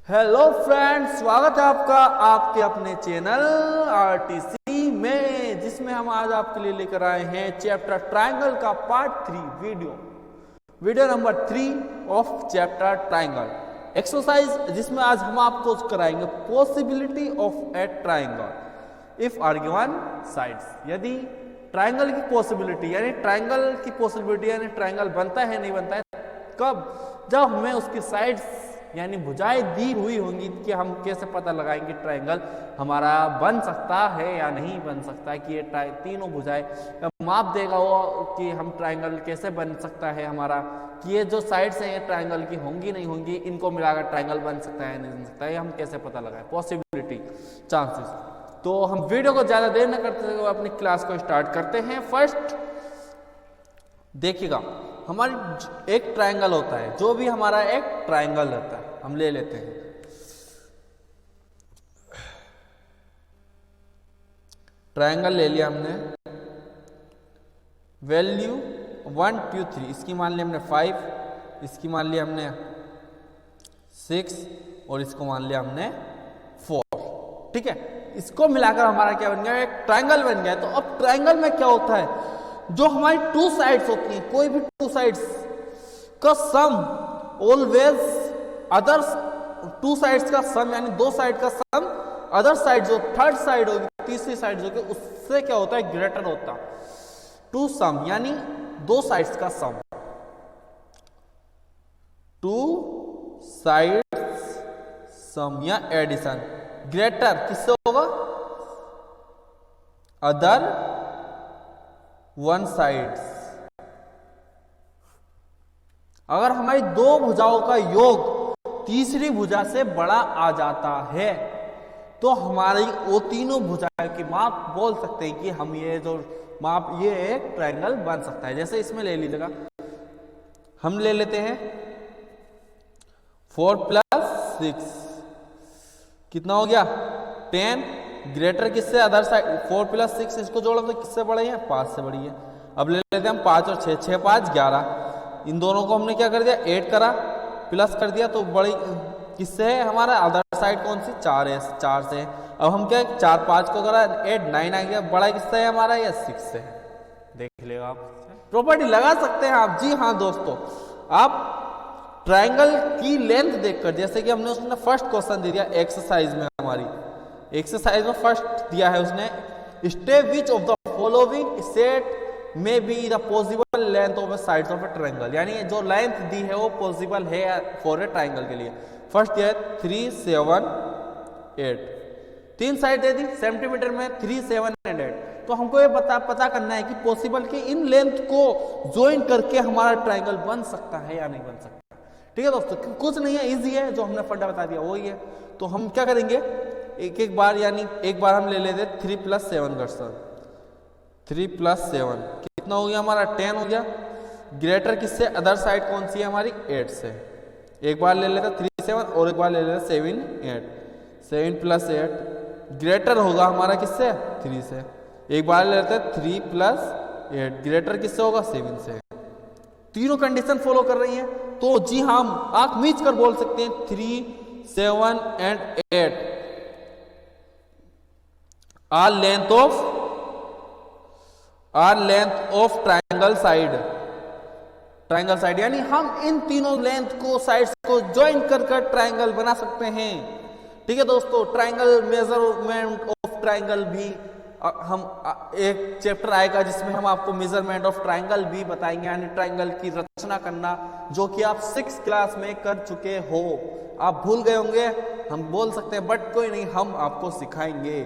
Hello friends, स्वागत है आपका आपके अपने चैनल आरटीसी में, जिसमें हम आज आपके लिए लेकर आए हैं चैप्टर ट्रायंगल का part 3 video number 3 of chapter triangle exercise, जिसमें आज हम आपको कराएंगे possibility of a triangle if are given sides. यदि ट्रायंगल की पॉसिबिलिटी यानी ट्रायंगल बनता है नहीं बनता है कब, जब हमें उसकी साइड्स यानी भुजाएं दी हुई होंगी कि हम कैसे पता लगाएंगे ट्रायंगल हमारा बन सकता है या नहीं बन सकता है, कि ये तीनों भुजाएं माप देगा वो कि हम ट्रायंगल कैसे बन सकता है हमारा, कि ये जो साइड्स हैं ये ट्रायंगल की होंगी नहीं होंगी, इनको मिलाकर ट्रायंगल बन सकता है नहीं बन सकता है, हम कैसे पता लगाएं पॉसिबिलिटी चांसेस। तो हम वीडियो को ज़्यादा देर न करते हुए अपनी क्लास को स्टार्ट करते हैं। फर्स्ट देखिएगा, हमारी एक ट्रायंगल होता है, जो भी हमारा एक ट्रायंगल रहता है हम ले लेते हैं। ट्रायंगल ले लिया हमने, वैल्यू 1 2 3, इसकी मान लिया हमने 5, इसकी मान लिया हमने 6 और इसको मान लिया हमने 4। ठीक है, इसको मिलाकर हमारा क्या बन गया, एक ट्रायंगल बन गया। तो अब ट्रायंगल में क्या होता है, जो हमारी टू साइड्स होती हैं, कोई भी टू साइड्स का सम ऑलवेज अदर्स, टू साइड्स का सम यानी दो साइड का सम अदर साइड जो थर्ड साइड होगी, तीसरी साइड जो होगी, उससे क्या होता है ग्रेटर होता है। टू सम यानी दो साइड्स का सम, टू साइड्स सम या एडिशन ग्रेटर किससे होगा, अदर वन साइड्स। अगर हमारी दो भुजाओं का योग तीसरी भुजा से बड़ा आ जाता है तो हमारी वो तीनों भुजाओं की माप बोल सकते हैं कि हम ये जो माप ये एक ट्रायंगल बन सकता है। जैसे इसमें ले लीजिएगा, हम ले लेते हैं 4 + 6 कितना हो गया 10, ग्रेटर किससे अदर साइड, 4 + 6 इसको जोड़ो तो किससे बड़ी है, 5 से बड़ी है। अब ले लेते हैं हम 5 और 6, 6 5 11, इन दोनों को हमने क्या कर दिया 8 करा प्लस कर दिया, तो बड़ी किससे है हमारा अदर साइड कौन सी 4 है, 4 से है। अब हम क्या 4 5 को करा 8 9 आ गया, बड़ा किससे है हमारा ये 6 से है। देख लेगा आप, प्रॉपर्टी लगा सकते हैं आप। जी हाँ दोस्तों, आप ट्रायंगल की लेंथ देखकर, जैसे कि हमने उसने फर्स्ट क्वेश्चन दे दिया एक्सरसाइज में, हमारी एक्सरसाइज में फर्स्ट दिया है उसने, step which of the following set में be the possible length of sides of a triangle, यानी जो लेंथ दी है वो पॉसिबल है फॉर ए ट्रायंगल के लिए। फर्स्ट दिया है 3 7 8, तीन साइड दे दी सेंटीमीटर में 3 7 और 8। तो हमको ये पता करना है कि पॉसिबल कि इन लेंथ को ज्वाइन करके हमारा ट्रायंगल बन सकता है या नहीं बन सकता। ठीक है दोस्तों, कुछ नहीं है, इजी है, जो हमने फंडा बता दिया वही है। तो हम क्या करेंगे एक बार, यानी एक बार हम ले लेते 3 + 7 कर सर, 3 + 7 कितना हो गया हमारा 10 हो गया। ग्रेटर किससे अदर साइड कौन सी है हमारी 8 से। एक बार ले लेते 3 7 और एक बार ले लेते 7 8, 7 + 8 ग्रेटर होगा हमारा किससे 3 से। एक बार ले लेते 3 + 8 ग्रेटर किससे होगा 7 से। तीनों कंडीशन फॉलो कर रही हैं, तो जी हाँ हम आंख मीच कर बोल सकते हैं 3 7 and 8 are length of triangle side, यानी हम इन तीनों लेंथ को साइड्स को ज्वाइन कर ट्रायंगल बना सकते हैं। ठीक है दोस्तों, ट्रायंगल मेजरमेंट ऑफ ट्रायंगल भी हम एक चैप्टर आएगा जिसमें हम आपको मेजरमेंट ऑफ ट्रायंगल भी बताएंगे, यानी ट्रायंगल की रचना करना, जो कि आप 6th क्लास में कर चुके हो। आप भूल गए होंगे, हम बोल सकते हैं, बट कोई नहीं, हम आपको सिखाएंगे।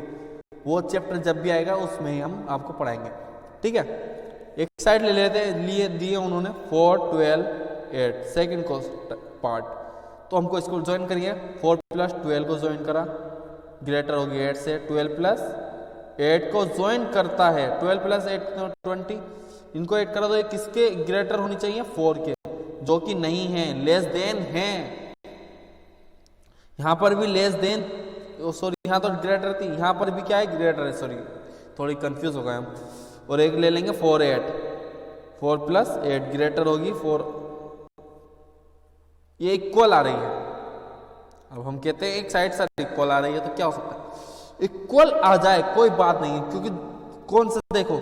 वो चैप्टर जब भी आएगा उसमें ही हम आपको पढ़ाएंगे। ठीक है, एक साइड ले लेते हैं, लिए दिए उन्होंने 4 12 8 सेकेंड को पार्ट, तो हमको इसको ज्वाइन करिए। 4 + 12 को ज्वाइन करा, ग्रेटर होगी 8 से। 12 + 8 को ज्वाइन करता है, 12 + 8 20, इनको 8 करा तो ये किसके ग्रेटर होनी चाहिए 4 के, जो कि नहीं है, लेस देन है। यहां पर भी लेस देन, सॉरी यहाँ तो ग्रेटर थी, यहाँ पर भी क्या है ग्रेटर है, सॉरी थोड़ी कंफ्यूज हो गए हम। और एक ले लेंगे 4 8, 4 + 8 ग्रेटर होगी 4, ये इक्वल आ रही है, अब हम कहते हैं एक साइड सर इक्वल आ रही है, तो क्या हो सकता है, इक्वल आ जाए कोई बात नहीं है, क्योंकि कौन सा देखो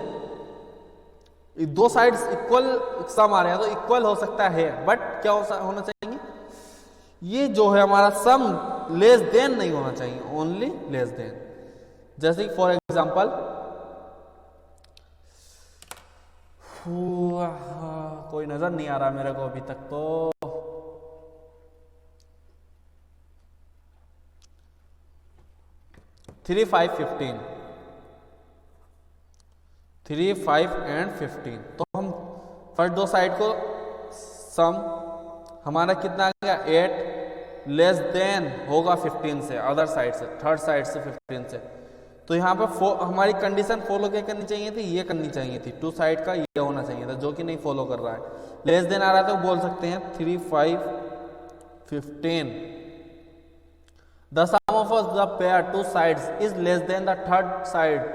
दो साइड्स इक्वल सम आ रहे हैं तो इक्वल हो सकता है, बट क्या होना चाहिए, ये जो है हमारा सम लेस देन नहीं होना चाहिए, ओनली लेस देन। जैसे कि फॉर एग्जांपल कोई नजर नहीं आ रहा मेरे को अभी तक, तो 3, 5, 15, 3, 5 एंड 15, तो हम फर्स्ट दो साइड को सम हमारा कितना आ गया 8 लेस देन होगा 15 से, अदर साइड से, थर्ड साइड से 15 से, तो यहाँ पे हमारी कंडीशन फॉलो क्या करनी चाहिए थी, ये करनी चाहिए थी, टू साइड का ये होना चाहिए था, जो कि नहीं फॉलो कर रहा है। लेस देन आ रहा है तो बोल सकते हैं 3, 5, 15, the sum of the pair two sides is less than the third side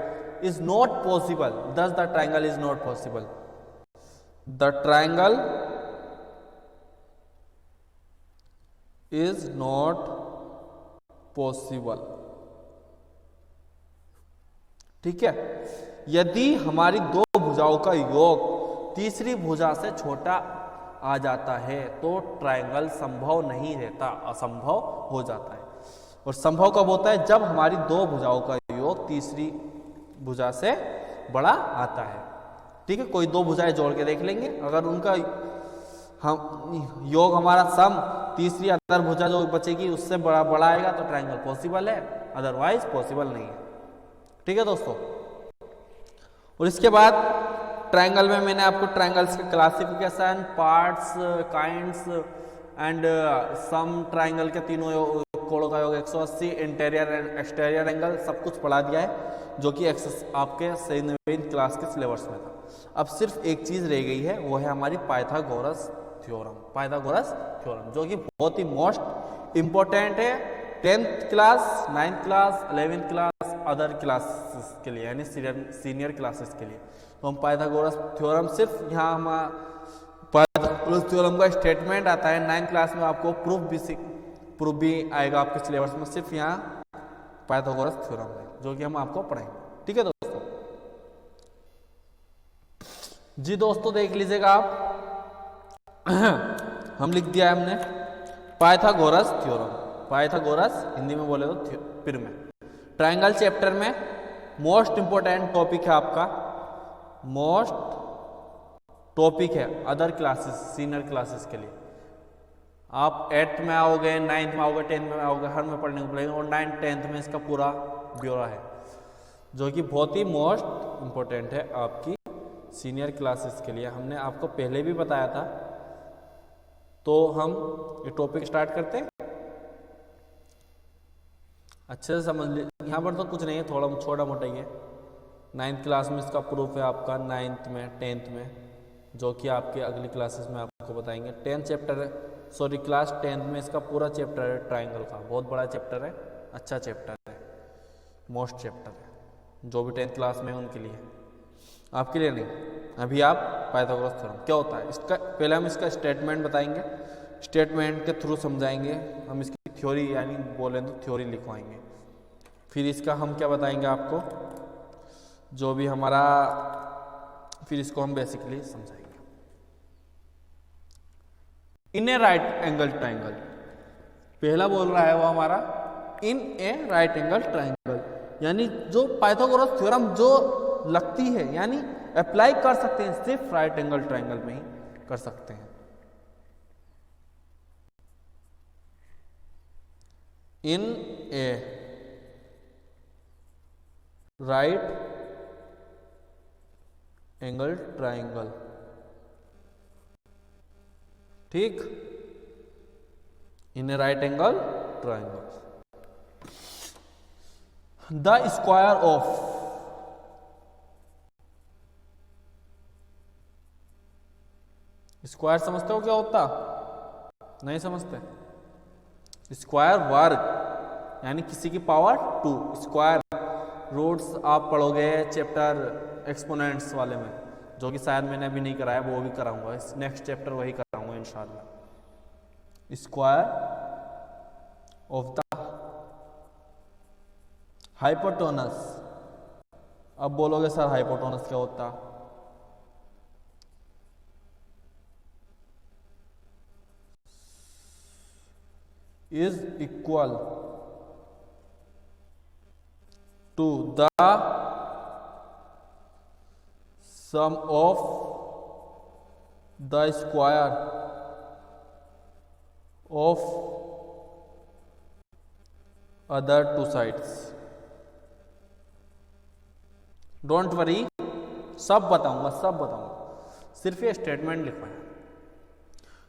is not possible, thus the triangle is not possible. The triangle is not possible. ठीक है, यदि हमारी दो भुजाओं का योग तीसरी भुजा से छोटा आ जाता है तो ट्रायंगल संभव नहीं रहता, असंभव हो जाता है। और संभव कब होता है, जब हमारी दो भुजाओं का योग तीसरी भुजा से बड़ा आता है। ठीक है, कोई दो भुजाएं जोड़ के देख लेंगे, अगर उनका हम योग हमारा सम तीसरी अदर भुजा जो बचेगी उससे बड़ा आएगा तो ट्रायंगल पॉसिबल है, अदरवाइज पॉसिबल नहीं है। ठीक है दोस्तों, और इसके बाद ट्रायंगल में मैंने आपको ट्रायंगल्स के classification, parts, kinds and sum triangle के तीनों कोणों का योग 180, इंटीरियर एंड एक्सटीरियर एंगल सब कुछ पढ़ा दिया है, जो कि आपके 7वीं क्लास के सिलेबस में था। अब सिर्फ एक चीज रह गई है, वो है हमारी पाइथागोरस थ्योरम, पाइथागोरस थ्योरम, जो कि बहुत ही मोस्ट इंपॉर्टेंट है 10th class, 9th class, 11th class, other classes के लिए, यानी सीनियर क्लासेस के लिए। तो हम पाइथागोरस थ्योरम सिर्फ यहाँ हम पाइथागोरस थ्योरम का स्टेटमेंट आता है 9th क्लास में, आपको प्रूफ भी आएगा आपके सिलेबस में, सिर्फ यहाँ पाइथागोरस थ्योरम है जो कि हम आपको पढ़ाएंगे। ठीक है दोस्तों, जी दोस्तों देख लीजिएगा आप हम लिख दिया है हमने पाइथागोरस थ्योरम, पाइथागोरस हिंदी में बोले तो फिर में ट्रायंगल चैप्टर में मोस्ट इंपोर्टेंट टॉपिक है आपका, मोस्ट टॉपिक है अदर क्लासेस, सीनियर क्लासेस के लिए। आप 8th में आओगे, 9th में आओगे, 10th में आओगे, हर में पढ़ने को पड़ेगा, और 9th 10th में इसका पूरा ब्यौरा है, जो कि बहुत ही मोस्ट इंपॉर्टेंट है आपकी सीनियर क्लासेस के लिए। हमने आपको पहले भी बताया था, तो हम ये टॉपिक स्टार्ट करते हैं, अच्छे से समझ लीजिए। यहाँ पर तो कुछ नहीं है, थोड़ा छोटा मोटा ही है। 9th क्लास में इसका प्रूफ है आपका, 9th में, 10th में, जो कि आपके अगली क्लासेस में आपको बताएंगे। 10th चैप्टर है, सॉरी क्लास 10th में इसका पूरा चैप्टर है ट्रायंगल का, बहुत बड़ा चैप्टर है, अच्छा चैप्टर है, मोस्ट चैप्टर है, जो भी 10th क्लास में उनके लिए, आपके लिए नहीं। अभी आप पाइथागोरस थ्योरम क्या होता है इसका, पहले हम इसका स्टेटमेंट बताएंगे, स्टेटमेंट के थ्रू समझाएंगे, हम इसकी थ्योरी यानी बोले तो थ्योरी लिखवाएंगे, फिर इसका हम क्या बताएंगे आपको, जो भी हमारा, फिर इसको हम बेसिकली समझाएंगे। इन ए राइट एंगल ट्रायंगल, पहला बोल रहा है वो हमारा इन ए राइट एंगल ट्रायंगल, यानी जो पाइथागोरस थ्योरम जो लगती है, यानी अप्लाई कर सकते हैं, सिर्फ राइट एंगल ट्रायंगल में ही कर सकते हैं। In a right angle triangle, ठीक, in a right angle triangle, the square of, square समझते हो क्या होता, नहीं समझते, स्क्वायर वर्ग, यानी किसी की पावर 2, स्क्वायर रूट्स आप पढ़ोगे चैप्टर एक्सपोनेंट्स वाले में, जो कि शायद मैंने अभी नहीं कराया, वो भी कराऊंगा, नेक्स्ट चैप्टर वही कराऊंगा इंशाल्लाह। Square of the hypotenuse. अब बोलोगे सर हाइपोटेनस क्या होता? Is equal to the sum of the square of other two sides. Don't worry, सब बताऊंगा, सब बताऊंगा, सिर्फ ये स्टेटमेंट लिखवाना।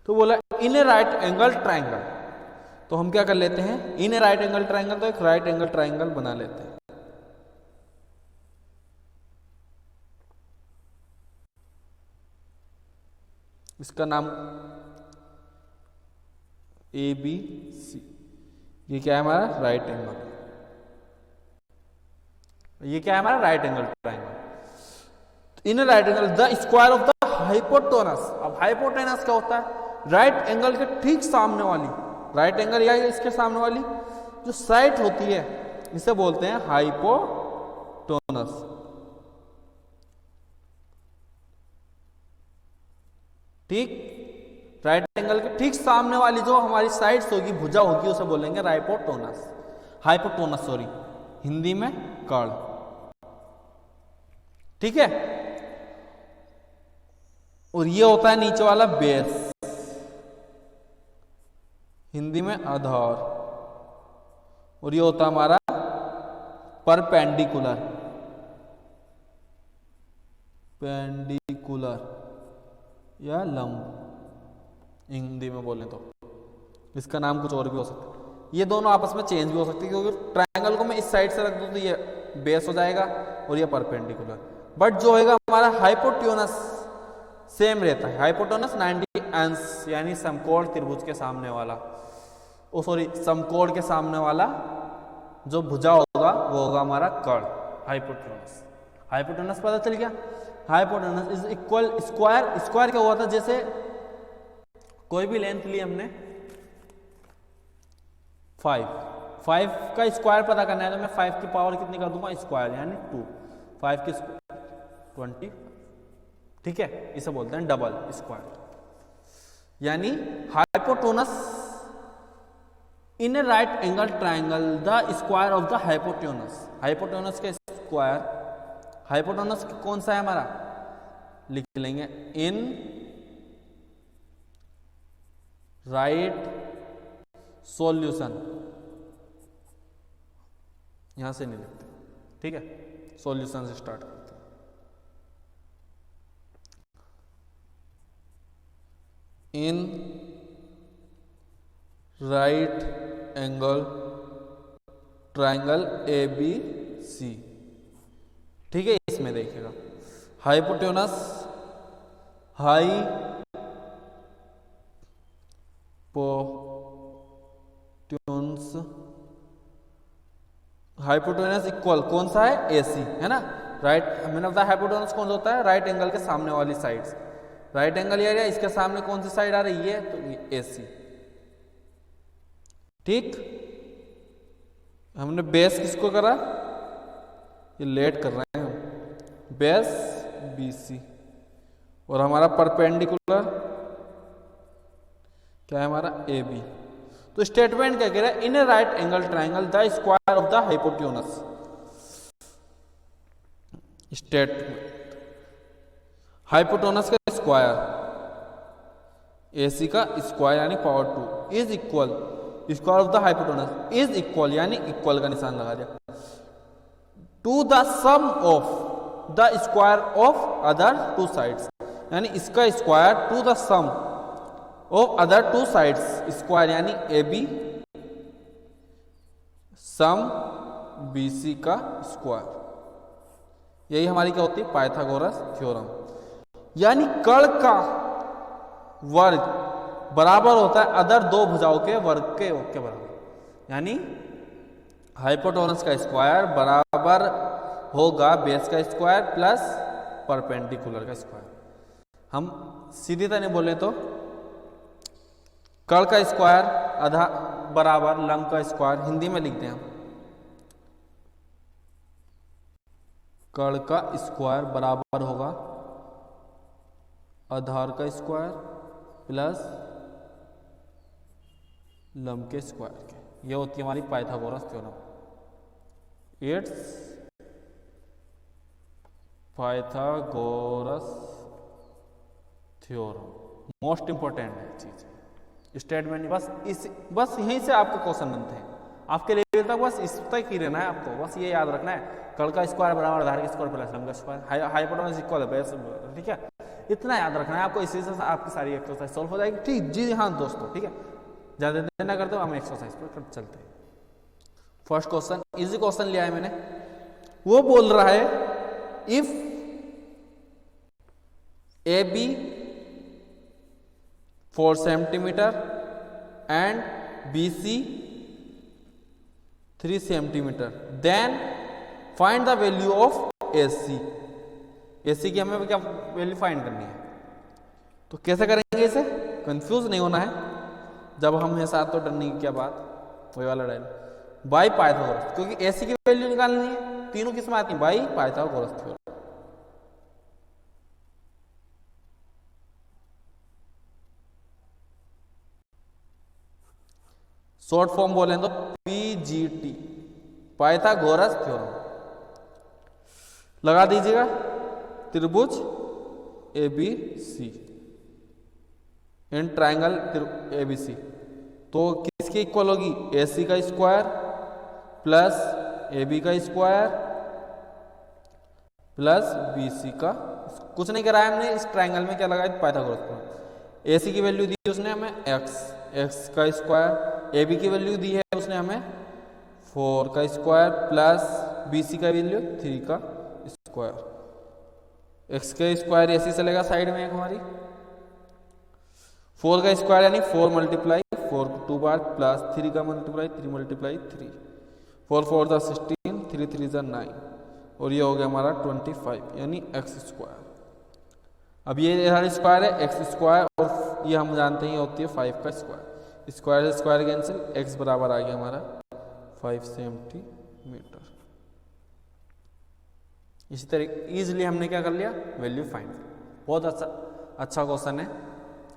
तो बोला इन ए राइट एंगल ट्राइंगल, तो हम क्या कर लेते हैं, in a right angle triangle, तो एक राइट एंगल ट्राइंगल बना लेते हैं। इसका नाम ए बी सी, ये क्या है हमारा राइट एंगल, ये क्या है हमारा right angle triangle. In right angle the square of the hypotenuse. अब हाइपोटेनस क्या होता है? राइट एंगल के ठीक सामने वाली, राइट एंगल या इसके सामने वाली जो साइड होती है, इसे बोलते हैं हाइपोटेनस। ठीक, राइट एंगल के ठीक सामने वाली जो हमारी साइड्स होगी, भुजा होगी, उसे बोलेंगे हाइपोटेनस। हाइपोटेनस सॉरी, हिंदी में कर्ण। ठीक है, और ये होता है नीचे वाला बेस, हिंदी में आधार, और ये होता है हमारा परपेंडिकुलर, पेंडिकुलर या लंब हिंदी में बोले तो। इसका नाम कुछ और भी हो सकता है, ये दोनों आपस में चेंज भी हो सकती है, क्योंकि ट्रायंगल को मैं इस साइड से रख दूं तो ये बेस हो जाएगा और ये परपेंडिकुलर। बट जो होगा हमारा हाइपोटेनस सेम रहता है, हाइपोटेनस 90 अंश, यानी समकोण त्रिभुज के सामने वाला, ओ सॉरी समकोण के सामने वाला जो भुजा होगा वो होगा हमारा कर्ण, हाइपोटेनस। हाइपोटेनस पता चल गया। Hypotenuse is equal square. Square क्या हुआ था, जैसे कोई भी लेंथ ली हमने 5 का स्क्वायर पता करना है, तो मैं 5 की पावर कितनी कर दूंगा स्क्वायर, यानी 2, 5 की 20। ठीक है, इसे बोलते हैं डबल स्क्वायर। यानी hypotenuse in a right angle triangle the square of the hypotenuse. Hypotenuse का स्क्वायर, हाइपोटेनस कौन सा है हमारा, लिख लेंगे इन राइट सॉल्यूशन, यहां से नहीं लिखते, ठीक है, सॉल्यूशन से स्टार्ट करते हैं। In right angle triangle A B C. ठीक है, इसमें देखिएगा हाइपोटेनस, हाइपोटेनस इक्वल कौन सा है, एसी है ना। राइट, मैंने बताया हाइपोटेनस कौन सा होता है, राइट एंगल के सामने वाली साइड्स। राइट एंगल एरिया, इसके सामने कौन सी साइड आ रही है, तो ये एसी। ठीक, हमने बेस किसको करा, ये लेट कर रहे हैं हम, बेस बीसी, और हमारा परपेंडिकुलर क्या है हमारा ए बी। तो स्टेटमेंट क्या कह रहा है, in a right angle triangle the square of the hypotenuse. Statement, hypotenuse का स्क्वायर, एसी का स्क्वायर यानी power 2 is equal, square of the hypotenuse is equal, यानी इक्वल का निशान लगा दिया, to the sum of the square of other two sides. यानी इसका square to the sum of other two sides, square यानी A be some B C का square. यही हमारी क्या होती है, पाइथागोरस थ्योरम। यानी कर्ण का वर्ग बराबर होता है अदर दो भुजाओं के वर्ग के बराबर। यानी हाइपोटेनस का स्क्वायर बराबर होगा बेस का स्क्वायर प्लस परपेंडिकुलर का स्क्वायर। हम सीधी तरह बोले तो कड़ का स्क्वायर आधा बराबर लंब का स्क्वायर, हिंदी में लिखते हैं हम। कड़ का स्क्वायर बराबर होगा आधार का स्क्वायर प्लस लंब के स्क्वायर के। ये होती है हमारी Pythagoras theorem. It's Pythagoras theorem most important है चीज स्टेटमेंट। बस यहीं से आपको क्वेश्चन बनते हैं आपके लेवल तक, बस इस तक ही रहना है आपको, बस ये याद रखना है। कड़ का स्क्वायर बराबर आधार का स्क्वायर प्लस लंब का स्क्वायर, हाइपोटेनस इक्वल है बेस, ठीक है। इतना याद रखना है आपको, इसी से आपकी सारी एक्सरसाइज सॉल्व हो जाएगी। ठीक जी हाँ दोस्तों, ठीक है। ज्यादा देर ना करते हो, हम एक्सरसाइज पर चलते हैं। फर्स्ट क्वेश्चन इजी क्वेश्चन लिया है मैंने। वो बोल रहा है if A B 4 centimetre and B C 3 centimetre, then find the value of A C. A C की हमें क्या वैल्यू फाइंड करनी है, तो कैसे करेंगे इसे, कंफ्यूज नहीं होना है। जब हम हैं साथ तो डरने की क्या बात, वही वाला डायलॉग। बाई पाइथागोरस, क्योंकि ए सी की वैल्यू निकालनी है, तीनों किसमें आती है, by Pythagoras theorem. Short form बोलें तो पीजीटी, पाइथागोरस थ्योरम। लगा दीजिएगा त्रिभुज A B C in triangle A B C, तो किसकी इक्वल होगी, ए सी का स्क्वायर प्लस ए बी का स्क्वायर प्लस बी सी का, कुछ नहीं कराया हमने, इस ट्राइंगल में क्या लगाया, पाइथागोरस थ्योरम। ए सी की वैल्यू दी उसने हमें एक्स का स्क्वायर, ए बी की वैल्यू दी है उसने हमें 4 का स्क्वायर प्लस बी सी का वैल्यू 3 का स्क्वायर। एक्स का स्क्वायर ऐसे चलेगा साइड में एक हमारी, 4 का स्क्वायर यानी 4 मल्टीप्लाई 4 2 बार प्लस 3 का मल्टीप्लाई 3 मल्टीप्लाई 3, 4 4 ज़ा 16, 3 3 ज़ा 9, और ये हो गया हमारा 25 यानी एक्स स्क्वायर। अब ये हर स्क्वायर है एक्स स्क्वायर, और ये हम जानते हैं होती है 5 का स्क्वायर, स्क्वायर से स्क्वायर कैंसिल, एक्स बराबर आ गया हमारा 5 सेंटीमीटर। इसी तरीके इजीली हमने क्या कर लिया, वैल्यू फाइंड। बहुत अच्छा क्वेश्चन है।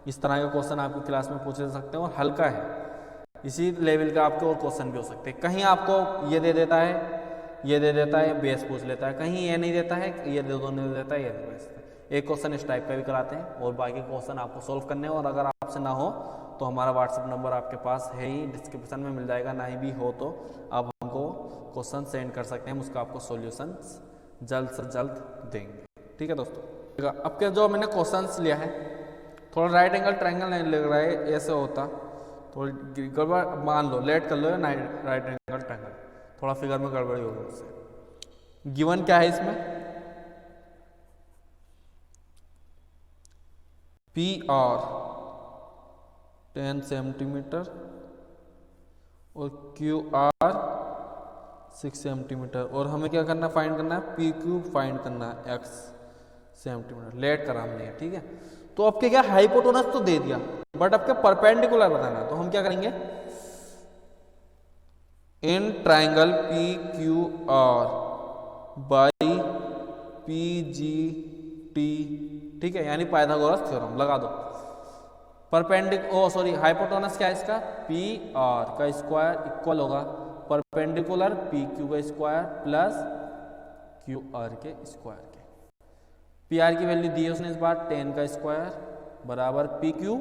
इस तरह के क्वेश्चन आपकी क्लास में पूछे जा सकते हैं और हल्का है, इसी लेवल का आपके और क्वेश्चन भी हो सकते हैं। कहीं आपको ये दे देता है, ये दे देता है, बेस पूछ लेता है, कहीं ये नहीं देता है, ये दे दो नहीं देता है, ये बेस। एक क्वेश्चन इस टाइप का भी कराते हैं, और बाकी क्वेश्चन आपको सोल्व करने हैं। और अगर आपसे ना हो तो हमारा व्हाट्सएप नंबर आपके पास है ही, डिस्क्रिप्शन में मिल जाएगा, नहीं भी हो तो आप हमको क्वेश्चन सेंड कर सकते हैं, उसका आपको सॉल्यूशन जल्द से जल्द देंगे। ठीक है दोस्तों, अब क्या जो मैंने क्वेश्चंस लिया है, थोड़ा राइट एंगल ट्रायंगल नहीं लग रहा है, ऐसे होता थोड़ी गड़बड़, मान लो लेट कर लो राइट एंगल ट्रायंगल, थोड़ा फिगर में गड़बड़ी होगी उससे। गिवन क्या है इसमें, पी आर 10 सेंटीमीटर और क्यू आर 6 सेंटीमीटर, और हमें क्या करना है, फाइंड करना है पी क्यू, फाइंड करना है एक्स सेंटीमीटर। लेट करा हमने, ठीक है। तो आपके क्या हाइपोटेनस तो दे दिया, बट आपके परपेंडिकुलर बताना है, तो हम क्या करेंगे, in triangle P Q R by P G T, ठीक है, यानी पाइथागोरस थ्योरम लगा दो। हाइपोटेनस क्या है इसका, पी आर का स्क्वायर इक्वल होगा परपेंडिकुलर पी क्यू का स्क्वायर प्लस क्यू आर के स्क्वायर के। पी आर की वैल्यू दी है उसने इस बार 10 का स्क्वायर बराबर पी क्यू,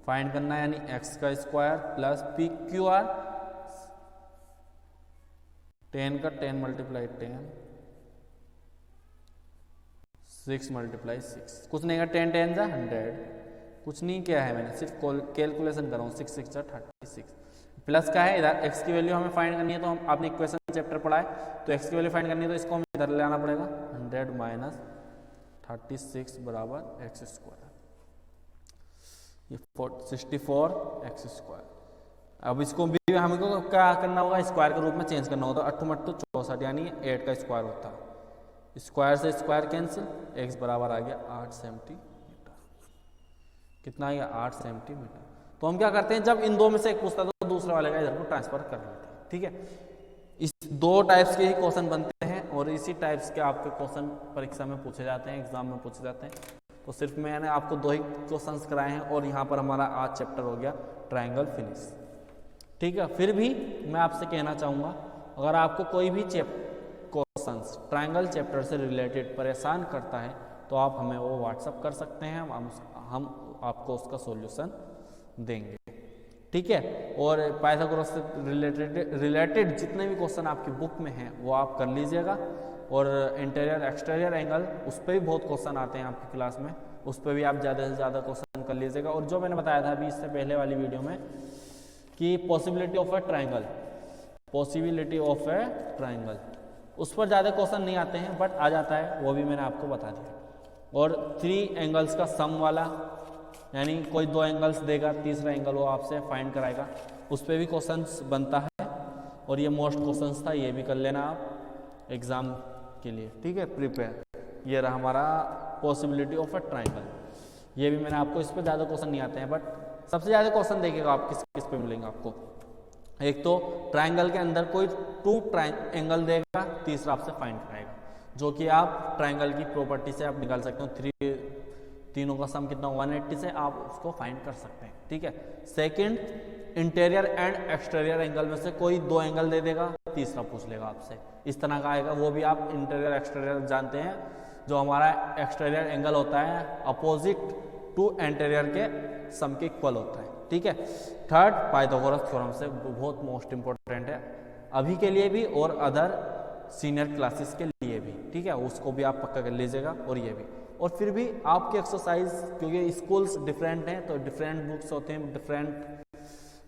फाइंड करना है यानी एक्स का square plus P Q R 10 का 10 मल्टीप्लाई 10, 6 मल्टीप्लाई 6, कुछ नहीं का 10 10 जा 100, कुछ नहीं किया है मैंने, सिर्फ कैलकुलेशन कर रहा हूँ। 6 6 जा 36 प्लस का है, इधर एक्स की वैल्यू हमें फाइंड करनी है, तो हम आपने इक्वेशन चैप्टर पढ़ा है, तो एक्स की वैल्यू फाइंड करनी है, तो इसको हमें इधर ले आना पड़ेगा, 100 माइनस 36 बराबर एक्स स्क्वायर, ये 64 एक्स स्क्वायर। अब इसको भी हमको क्या करना होगा, स्क्वायर के रूप में चेंज करना होगा, 8 मट्टू 64 यानी 8 का स्क्वायर होता है, स्क्वायर से स्क्वायर कैंसिल, एक्स बराबर आ गया 8 सेंटीमीटर। कितना आ गया, 8 सेंटीमीटर। तो हम क्या करते हैं, जब इन दो में से एक पूछता है तो दूसरे वाले का इधर को ट्रांसफर कर लेते हैं। ठीक है, इस दो टाइप्स के ही क्वेश्चन बनते हैं और इसी टाइप्स के आपके क्वेश्चन परीक्षा में पूछे जाते हैं, एग्जाम में पूछे जाते हैं। तो सिर्फ मैंने आपको 2 ही क्वेश्चंस कराए हैं और यहाँ पर हमारा आज चैप्टर हो गया ट्रायंगल फिनिश। ठीक है, फिर भी मैं आपसे कहना चाहूँगा, अगर आपको कोई भी क्वेश्चंस ट्रायंगल चैप्टर से रिलेटेड परेशान करता है तो आप हमें वो व्हाट्सअप कर सकते हैं, हम आपको उसका सॉल्यूशन देंगे। ठीक है, और पाइथागोरस से रिलेटेड जितने भी क्वेश्चन आपकी बुक में हैं वो आप कर लीजिएगा। और इंटीरियर एक्सटीरियर एंगल, उस पर भी बहुत क्वेश्चन आते हैं आपकी क्लास में, उस पर भी आप ज़्यादा से ज़्यादा क्वेश्चन कर लीजिएगा। और जो मैंने बताया था अभी इससे पहले वाली वीडियो में कि पॉसिबिलिटी ऑफ ए ट्रायंगल, उस पर ज़्यादा क्वेश्चन नहीं आते हैं बट आ जाता है, वो भी मैंने आपको बता दिया। और 3 एंगल्स का सम वाला, यानी कोई 2 एंगल्स देगा, तीसरा एंगल वो आपसे फाइंड कराएगा, उस पर भी क्वेश्चंस बनता है। और ये मोस्ट क्वेश्चंस था, ये भी कर लेना आप एग्जाम के लिए। ठीक है, प्रिपेयर। ये रहा हमारा पॉसिबिलिटी ऑफ अ ट्रायंगल, ये भी मैंने आपको, इस पर ज़्यादा क्वेश्चन नहीं आते हैं बट सबसे ज़्यादा क्वेश्चन देखिएगा आप किस पे मिलेंगे आपको। एक तो ट्रायंगल के अंदर कोई 2 एंगल देगा, तीसरा आपसे फाइंड कराएगा, जो कि आप ट्रायंगल की प्रॉपर्टी से आप निकाल सकते हो। तीनों का सम कितना 180 से आप उसको फाइंड कर सकते हैं। ठीक है, second, interior and exterior angle में से कोई 2 एंगल दे देगा, तीसरा पूछ लेगा आपसे, इस तरह का आएगा। वो भी आप इंटीरियर एक्सटीरियर जानते हैं, जो हमारा एक्सटीरियर एंगल होता है अपोजिट टू इंटीरियर के सम के इक्वल होता है। ठीक है, थर्ड, पाइथागोरस थ्योरम से बहुत मोस्ट इंपॉर्टेंट है अभी के लिए भी और अदर सीनियर क्लासेस के लिए भी। ठीक है, उसको भी आप पक्का कर लीजिएगा। और ये भी, और फिर भी आपकी एक्सरसाइज, क्योंकि स्कूल्स डिफरेंट हैं तो डिफरेंट बुक्स होते हैं, डिफरेंट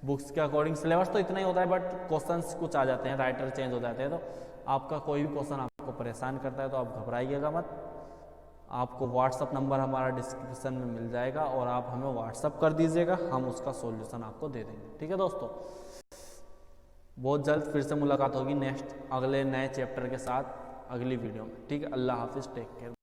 बुक्स के अकॉर्डिंग सिलेबस तो इतना ही होता है बट क्वेश्चंस कुछ आ जाते हैं, राइटर चेंज हो जाते हैं। तो आपका कोई भी क्वेश्चन आपको परेशान करता है तो आप घबराइएगा मत। आपको व्हाट्सअप नंबर हमारा डिस्क्रिप्शन में मिल जाएगा और आप हमें व्हाट्सअप कर दीजिएगा, हम उसका सॉल्यूशन आपको दे देंगे। ठीक है दोस्तों, बहुत जल्द फिर से मुलाकात होगी नेक्स्ट अगले नए चैप्टर के साथ अगली वीडियो में। ठीक है, अल्लाह हाफिज़, टेक केयर।